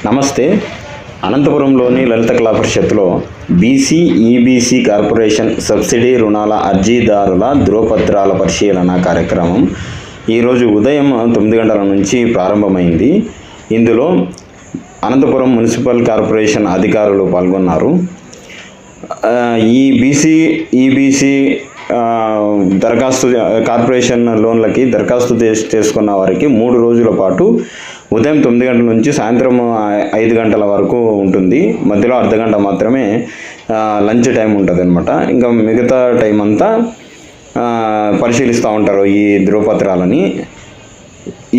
నమస్తే. అనంతపురంలోని లలిత కళా పరిషత్తులో BC, EBC corporation subsidy రుణాల అర్జీదారుల ధృవపత్రాల పరిశీలన కార్యక్రమం ఈరోజు ఉదయం 9 గంటల నుంచి ప్రారంభమైంది. ఇందులో అనంతపురం మున్సిపల్ కార్పొరేషన్ అధికారులు పాల్గొన్నారు. ఈ బీసీ, ఈబీసీ దరఖాస్తు కార్పొరేషన్ లోన్లకి దరఖాస్తు చేసుకున్న వారికి 3 రోజుల పాటు ఉదయం 9 గంటల నుంచి సాయంత్రం 5 గంటల వరకు ఉంటుంది. మధ్యలో అర్ధగంట మాత్రమే లంచ్ టైం ఉంటుంది అనమాట. ఇంకా మిగతా టైం అంతా పరిశీలిస్తూ ఉంటారు ఈ ధృవపత్రాలని.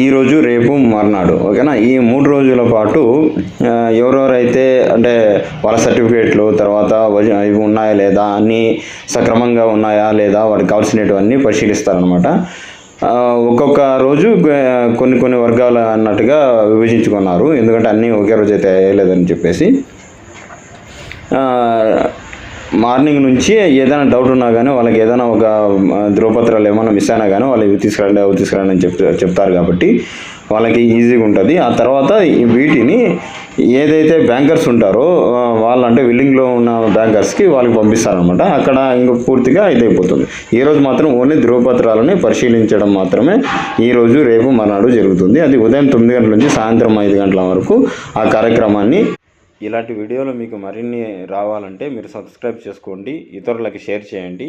ఈరోజు, రేపు, మర్నాడు, ఓకేనా. ఈ 3 రోజుల పాటు ఎవరెవరైతే అంటే వాళ్ళ సర్టిఫికేట్లు, తర్వాత ఇవి ఉన్నాయా లేదా, అన్నీ సక్రమంగా ఉన్నాయా లేదా, వాటికి కావాల్సినవన్నీ పరిశీలిస్తారనమాట. ఒక్కొక్క రోజు కొన్ని వర్గాలు అన్నట్టుగా విభజించుకున్నారు. ఎందుకంటే అన్నీ ఒకే రోజు అయితే వేయలేదని చెప్పేసి. మార్నింగ్ నుంచి ఏదైనా డౌట్ ఉన్నా కానీ, వాళ్ళకి ఏదైనా ఒక ధృవపత్రాలు ఏమైనా మిస్ అయినా కానీ వాళ్ళు ఇవి తీసుకురండి, అవి తీసుకురండి అని చెప్తారు కాబట్టి వాళ్ళకి ఈజీగా ఉంటుంది. ఆ తర్వాత వీటిని ఏదైతే బ్యాంకర్స్ ఉంటారో వాళ్ళంటే విల్లింగ్లో ఉన్న బ్యాంకర్స్కి వాళ్ళకి పంపిస్తారనమాట. అక్కడ ఇంకా పూర్తిగా ఇదైపోతుంది. ఈరోజు మాత్రం ఓన్లీ ధృవపత్రాలని పరిశీలించడం మాత్రమే ఈరోజు, రేపు, మర్నాడు జరుగుతుంది. అది ఉదయం 9 గంటల నుంచి సాయంత్రం 5 గంటల వరకు ఆ కార్యక్రమాన్ని. ఇలాంటి వీడియోలు మీకు మరిన్ని రావాలంటే మీరు సబ్స్క్రైబ్ చేసుకోండి, ఇతరులకి షేర్ చేయండి.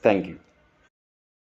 Thank you.